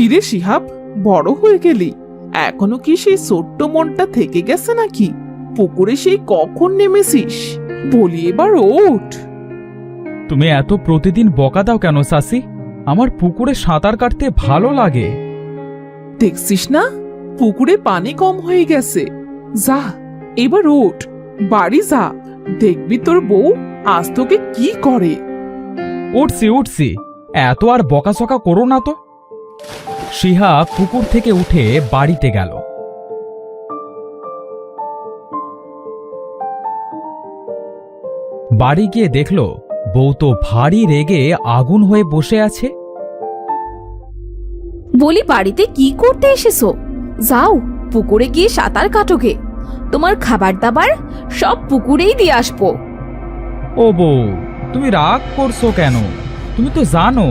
কিরে শিহাব, বড় হয়ে গেলি, এখনো কি সেই ছোট্ট মনটা থেকে গেছে নাকি? পুকুরে সেই কখন নেমেছিস? বলি এবার ওঠ। তুমি এত প্রতিদিন বকা দাও কেন সাসি? আমার পুকুরে সাঁতার কাটতে ভালো লাগে। দেখছিস না, পুকুরে পানি কম হয়ে গেছে। যা, এবার ওঠ, বাড়ি যা। দেখবি তোর বউ আজ তোকে কি করে। উঠছি উঠছি, এত আর বকাঝকা করো না তো। শিহাব পুকুর থেকে উঠে বাড়িতে গেল। বাড়ি গিয়ে দেখল বউ তো ভারী রেগে আগুন হয়ে বসে আছে। বলি বাড়িতে কি করতে এসেছো? যাও পুকুরে গিয়ে সাঁতার কাটোগে। তোমার খাবার দাবার সব পুকুরেই দিয়ে আসবো। ও বউ, তুমি রাগ করছো কেন? তুমি তো জানো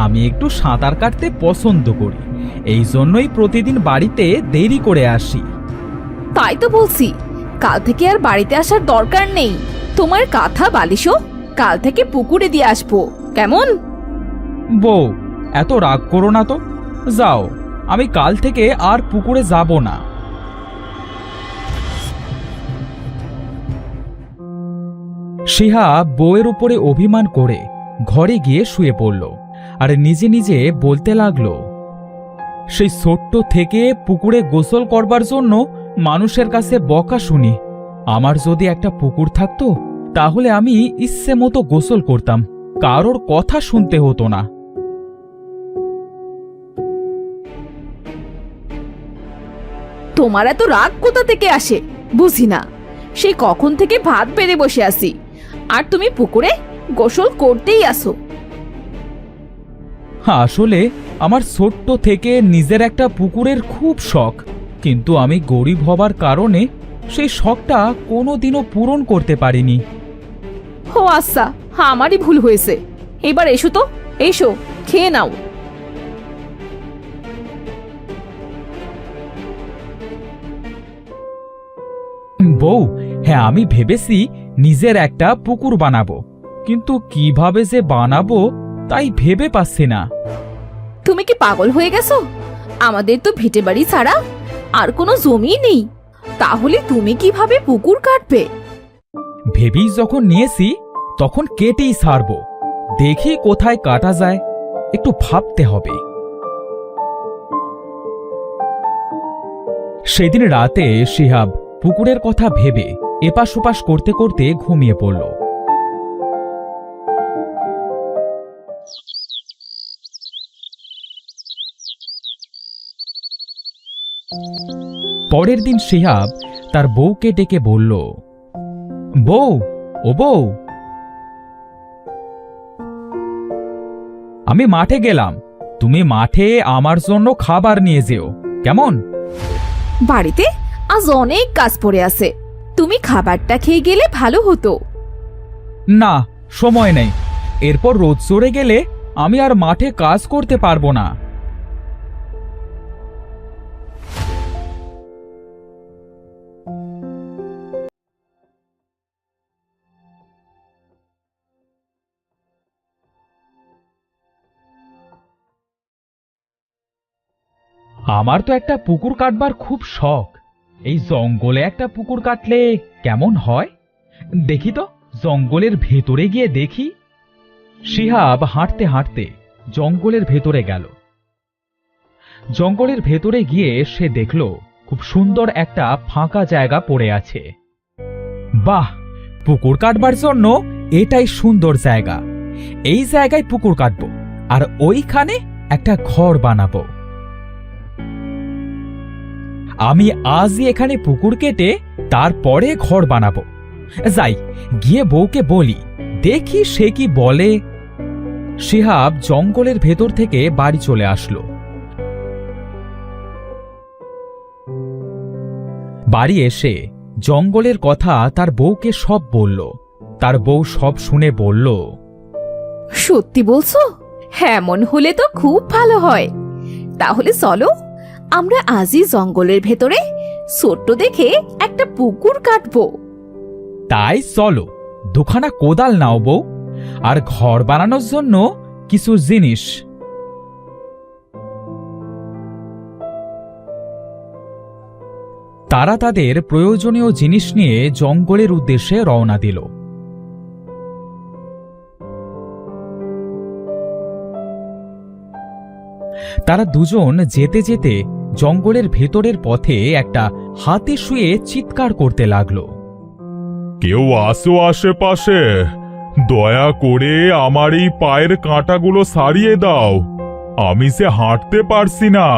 আমি একটু সাঁতার কাটতে পছন্দ করি, এই জন্যই প্রতিদিন বাড়িতে দেরি করে আসি। তাই তো বলছি, কাল থেকে আর বাড়িতে আসার দরকার নেই। তোমার কাঁথা বালিশও কাল থেকে পুকুরে দিয়ে আসবো, কেমন? বউ, এত রাগ করো না তো। যাও, আমি কাল থেকে আর পুকুরে যাব না। শিহাব বউয়ের উপরে অভিমান করে ঘরে গিয়ে শুয়ে পড়ল আর নিজে নিজে বলতে লাগলো, সেই ছোট্ট থেকে পুকুরে গোসল করবার জন্য মানুষের কাছে বকা শুনি। আমার যদি একটা পুকুর থাকতো তাহলে আমি ইচ্ছে মতো গোসল করতাম, কারোর কথা শুনতে হতো না। তোমার এত রাগ কোথা থেকে আসে বুঝি না। সেই কখন থেকে ভাত বেড়ে বসে আছি, আর তুমি পুকুরে গোসল করতেই আসো। আসলে আমার ছোট্ট থেকে নিজের একটা পুকুরের খুব শখ, কিন্তু আমি গরিব হবার কারণে সেই শখটা কোনোদিনও পূরণ করতে পারিনি। ও আচ্ছা, আমারই ভুল হয়েছে। এবার এসো তো, এসো খেয়ে নাও। বউ, হ্যাঁ আমি ভেবেছি নিজের একটা পুকুর বানাবো, কিন্তু কিভাবে যে বানাবো তাই ভেবে পাচ্ছি না। তুমি কি পাগল হয়ে গেছো? আমাদের তো ভিটে বাড়ি ছাড়া আর কোনো জমি নেই, তাহলে তুমি কিভাবে পুকুর কাটবে? ভেবেই যখন নিয়েছি তখন কেটেই ছাড়বো। দেখি কোথায় কাটা যায়, একটু ভাবতে হবে। সেদিন রাতে শিহাব পুকুরের কথা ভেবে এপাশ ওপাশ করতে করতে ঘুমিয়ে পড়ল। পরের দিন শিহাব তার বউকে ডেকে বলল, বউ, ও বউ, আমি মাঠে গেলাম, তুমি মাঠে আমার জন্য খাবার নিয়ে যেও, কেমন? বাড়িতে আজ অনেক কাজ পড়ে আছে, তুমি খাবারটা খেয়ে গেলে ভালো হতো। না, সময় নেই, এরপর রোদ চড়ে গেলে আমি আর মাঠে কাজ করতে পারবো না। আমার তো একটা পুকুর কাটবার খুব শখ। এই জঙ্গলে একটা পুকুর কাটলে কেমন হয়? দেখি তো, জঙ্গলের ভেতরে গিয়ে দেখি। শিহাব হাঁটতে হাঁটতে জঙ্গলের ভেতরে গেল। জঙ্গলের ভেতরে গিয়ে সে দেখল খুব সুন্দর একটা ফাঁকা জায়গা পড়ে আছে। বাহ, পুকুর কাটবার জন্য এটাই সুন্দর জায়গা। এই জায়গায় পুকুর কাটবো আর ওইখানে একটা ঘর বানাবো। আমি আজই এখানে পুকুর কেটে তারপরে ঘর বানাবো। যাই, গিয়ে বউকে বলি, দেখি সে কি বলে। শিহাব জঙ্গলের ভেতর থেকে বাড়ি চলে আসলো। বাড়ি এসে জঙ্গলের কথা তার বউকে সব বলল। তার বউ সব শুনে বলল, সত্যি বলছো? এমন হলে তো খুব ভালো হয়। তাহলে চলো আমরা আজই জঙ্গলের ভেতরে ছোট্ট দেখে একটা পুকুর কাটবো। তাই চলো, দুখানা কোদাল নাও বউ, আর ঘর বানানোর জন্য কিছু জিনিস। তারা তাদের প্রয়োজনীয় জিনিস নিয়ে জঙ্গলের উদ্দেশ্যে রওনা দিল। তারা দুজন যেতে যেতে জঙ্গলের ভেতরের পথে একটা হাতি শুয়ে চিৎকার করতে লাগলো। কেউ আসো আশেপাশে, দয়া করে আমার এই পায়ের কাঁটাগুলো সারিয়ে দাও, আমি সে হাঁটতে পারছি না।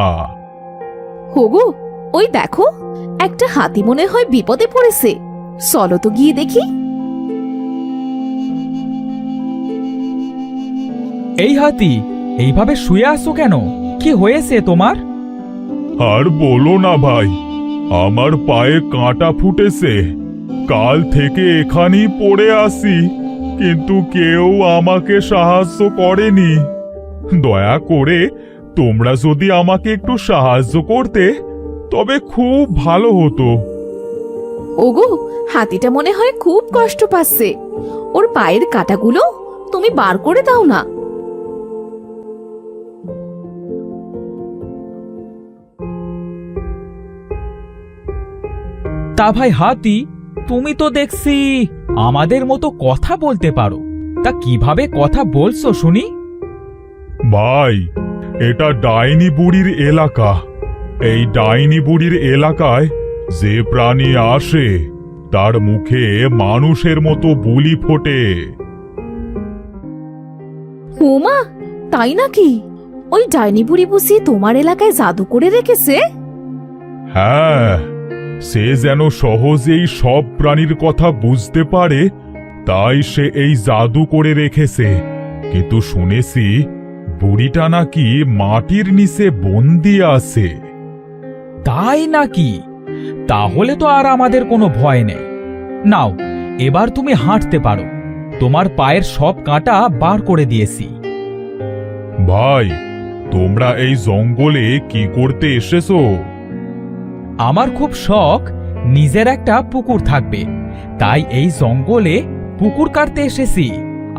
হোগো, ওই দেখো, একটা হাতি মনে হয় বিপদে পড়েছে। চলো তো গিয়ে দেখি। এই হাতি, এইভাবে শুয়ে আছো কেন? কি হয়েছে তোমার? আর বলো না ভাই, আমার পায়ে কাঁটা ফুটেছে। কাল থেকে এখানেই পড়ে আসি, কিন্তু কেউ আমাকে সাহায্য করেনি। দয়া করে তোমরা যদি আমাকে একটু সাহায্য করতে তবে খুব ভালো হতো। ওগো, হাতিটা মনে হয় খুব কষ্ট পাচ্ছে। ওর পায়ের কাঁটাগুলো তুমি বার করে দাও না। তা ভাই হাতি, তুমি তো দেখছি আমাদের মতো কথা বলতে পারো। তা কিভাবে কথা বলছো শুনি? ভাই, এটা ডাইনি বুড়ির এলাকা। এই ডাইনি বুড়ির এলাকায় যে প্রাণী আসে তার মুখে মানুষের মতো বুলি ফোটে। উমা, তাই নাকি? ওই ডাইনি বুড়ি বুঝি তোমার এলাকায় জাদু করে রেখেছে? হ্যাঁ, সে যেন সহজেই সব প্রাণীর কথা বুঝতে পারে, তাই সে এই জাদু করে রেখেছে। কিন্তু শুনেছি বুড়িটা নাকি মাটির নিচে বন্দি আছে। তাই নাকি? তাহলে তো আর আমাদের কোনো ভয় নেই। নাও, এবার তুমি হাঁটতে পারো। তোমার পায়ের সব কাঁটা বার করে দিয়েছি। ভাই, তোমরা এই জঙ্গলে কি করতে এসেছো? আমার খুব শখ নিজের একটা পুকুর থাকবে, তাই এই জঙ্গলে পুকুর কাটতে এসেছি,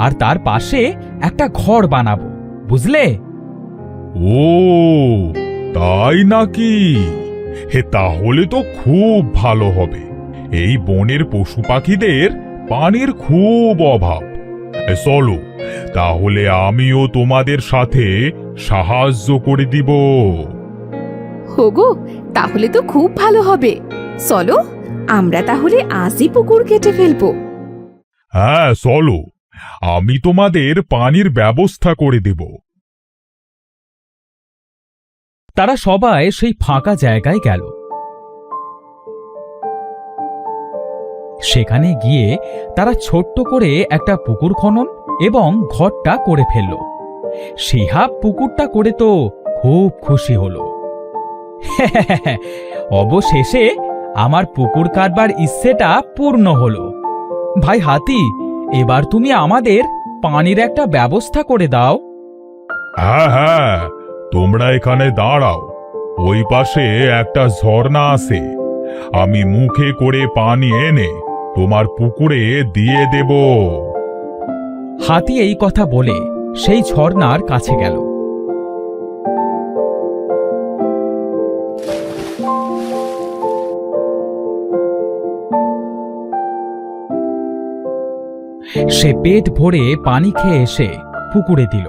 আর তার পাশে একটা ঘর বানাবো, বুঝলে? ও, তাই নাকি? হে, তাহলে তো খুব ভালো হবে। এই বনের পশু পাখিদের পানির খুব অভাব। চলো, তাহলে আমিও তোমাদের সাথে সাহায্য করে দিব। হোগো, তাহলে তো খুব ভালো হবে। চলো, আমরা তাহলে আজই পুকুর কেটে ফেলবো। হ্যাঁ, চলো, আমি তোমাদের পানির ব্যবস্থা করে দেব। তারা সবাই সেই ফাঁকা জায়গায় গেল। সেখানে গিয়ে তারা ছোট্ট করে একটা পুকুর খনন এবং ঘরটা করে ফেলল। শিহাব পুকুরটা করে তো খুব খুশি হলো। অবশেষে আমার পুকুর কাটবার ইচ্ছেটা পূর্ণ হলো। ভাই হাতি, এবার তুমি আমাদের পানির একটা ব্যবস্থা করে দাও। হ্যাঁ হ্যাঁ, তোমরা এখানে দাঁড়াও। ওই পাশে একটা ঝর্ণা আছে, আমি মুখে করে পানি এনে তোমার পুকুরে দিয়ে দেব। হাতি এই কথা বলে সেই ঝর্ণার কাছে গেল। সে পেট ভরে পানি খেয়ে এসে পুকুরে দিল।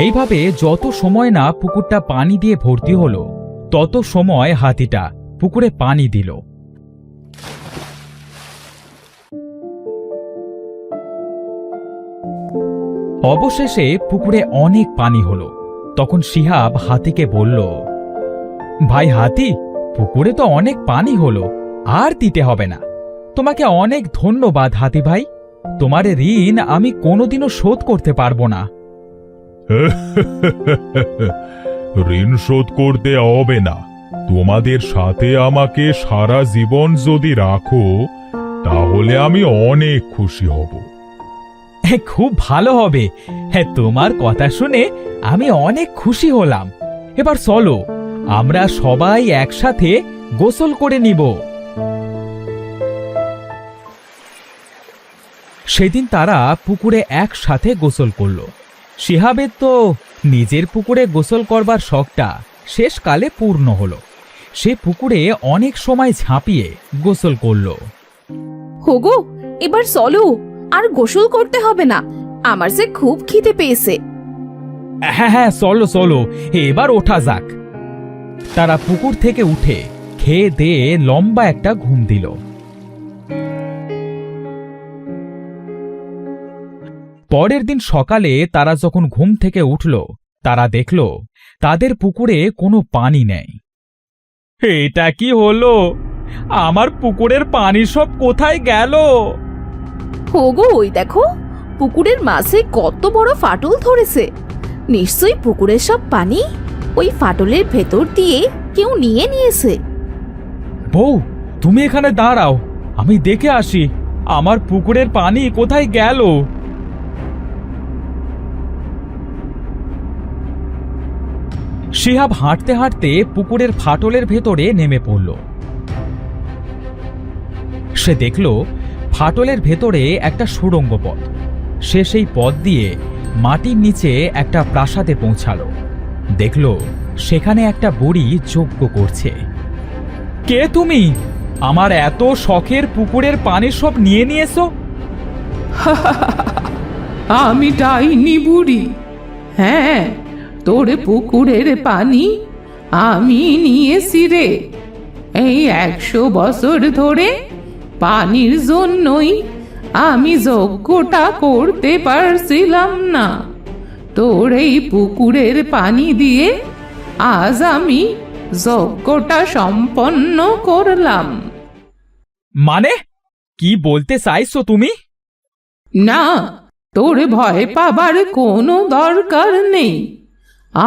এইভাবে যত সময় না পুকুরটা পানি দিয়ে ভর্তি হলো, তত সময় হাতিটা পুকুরে পানি দিল। অবশেষে পুকুরে অনেক পানি হলো। তখন শিহাব হাতিকে বলল, ভাই হাতি, পুকুরে তো অনেক পানি হলো, আর দিতে হবে না। তোমাকে অনেক ধন্যবাদ হাতি ভাই, তোমার ঋণ আমি কোনোদিনও শোধ করতে পারবো না। ঋণ শোধ করতে হবে না। তোমাদের সাথে আমাকে সারা জীবন যদি রাখো, তাহলে আমি অনেক খুশি হব। খুব ভালো হবে। হ্যাঁ, তোমার কথা শুনে আমি অনেক খুশি হলাম। এবার চলো, আমরা সবাই একসাথে গোসল করে নিব। সেদিন তারা পুকুরে একসাথে গোসল করল। শিহাবের তো নিজের পুকুরে গোসল করবার শখটা শেষকালে পূর্ণ হলো। সে পুকুরে অনেক সময় ঝাঁপিয়ে গোসল করলো। হোগো, এবার চলো, আর গোসল করতে হবে না, আমার যে খুব খিদে পেয়েছে। হ্যাঁ হ্যাঁ, চলো চলো, এবার ওঠা যাক। তারা পুকুর থেকে উঠে খেয়ে দিয়ে লম্বা একটা ঘুম দিল। পরের দিন সকালে তারা যখন ঘুম থেকে উঠল, তারা দেখল তাদের পুকুরে কোনো পানি নেই। এটা কি হলো? আমার পুকুরের পানি সব কোথায় গেল? হোগো, ওই দেখো, পুকুরের মাঝে কত বড় ফাটল ধরেছে। নিশ্চয়ই পুকুরের সব পানি ওই ফাটলের ভেতর দিয়ে কেউ নিয়ে নিয়েছে। বউ, তুমি এখানে দাঁড়াও, আমি দেখে আসি আমার পুকুরের পানি কোথায় গেল। শিহাব হাঁটতে হাঁটতে পুকুরের ফাটলের ভেতরে নেমে পড়ল। সে দেখল ফাটলের ভেতরে একটা সুড়ঙ্গ পথ। সে সেই পথ দিয়ে মাটির নিচে একটা প্রাসাদে পৌঁছালো। দেখল সেখানে একটা বুড়ি যজ্ঞ করছে। কে তুমি? আমার এত শখের পুকুরের পানি সব নিয়ে নিয়েছো? আমি ডাইনি বুড়ি। হ্যাঁ, তোর পুকুরের পানি আমি নিয়েছি রে। এই 100 বছর ধরে পানির জন্যই আমি যজ্ঞটা করতে পারছিলাম না। তোর এই পুকুরের পানি দিয়ে আজ আমি যজ্ঞটা সম্পন্ন করলাম। মানে কি বলতে চাইছো তুমি? না, তোর ভয় পাবার কোনো দরকার নেই।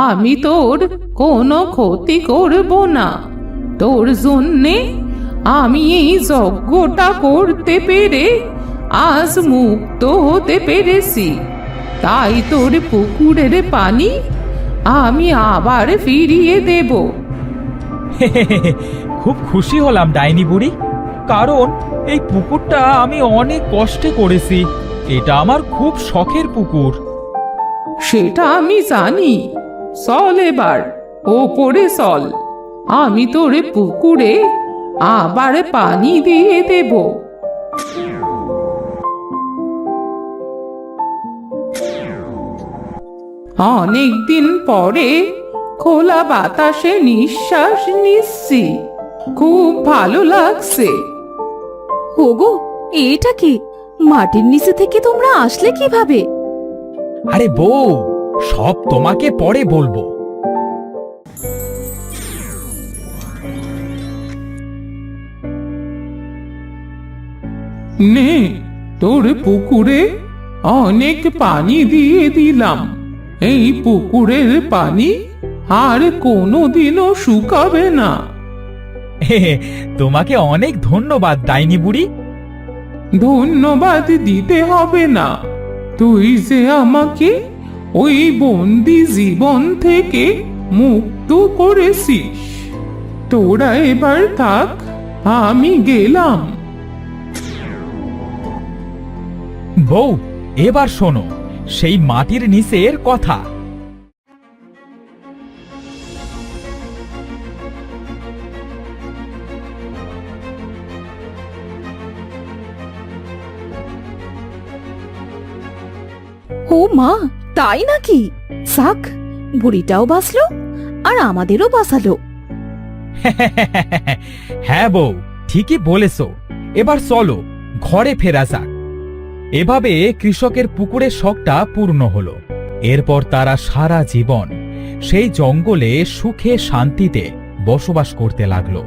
আমি তোর কোনো ক্ষতি করব না। তোর জন্যে আমি এই যজ্ঞটা করতে পেরে আজ মুক্ত হতে পেরেছি। তাই তোর পুকুরের পানি আমি আবার ফিরিয়ে দেব। খুব খুশি হলাম ডাইনি বুড়ি, কারণ এই পুকুরটা আমি অনেক কষ্টে করেছি। এটা আমার খুব শখের পুকুর। সেটা আমি জানি। চল এবার ওপরে চল, আমি তোর পুকুরে আবার পানি দিয়ে দেব। অনেকদিন পরে খোলা বাতাসে নিঃশ্বাস নিচ্ছি, খুব ভালো লাগছে। হোগো, এটা কি? মাটির নিচে থেকে তোমরা আসলে কিভাবে? আরে বউ, সব তোমাকে পরে বলবো। নে, তোর পুকুরে অনেক পানি দিয়ে দিলাম। এই পুকুরের পানি আর কোনোদিনও শুকাবে না। তোমাকে অনেক ধন্যবাদ ডাইনি বুড়ি। ধন্যবাদ দিতে হবে না। তুই যে আমাকে ওই বন্দি জীবন থেকে মুক্ত করেছিস। তোরা এবার থাক, আমি গেলাম। বউ, এবার শোনো সেই মাটির নিচের কথা। ও মা, তাই নাকি? সাক, বুড়িটাও বাঁচলো আর আমাদেরও বাঁচালো। হ্যাঁ বউ, ঠিকই বলেছ। এবার চলো ঘরে ফেরা যাক। এভাবে কৃষকের পুকুরের শখটা পূর্ণ হলো। এরপর তারা সারা জীবন সেই জঙ্গলে সুখে শান্তিতে বসবাস করতে লাগলো।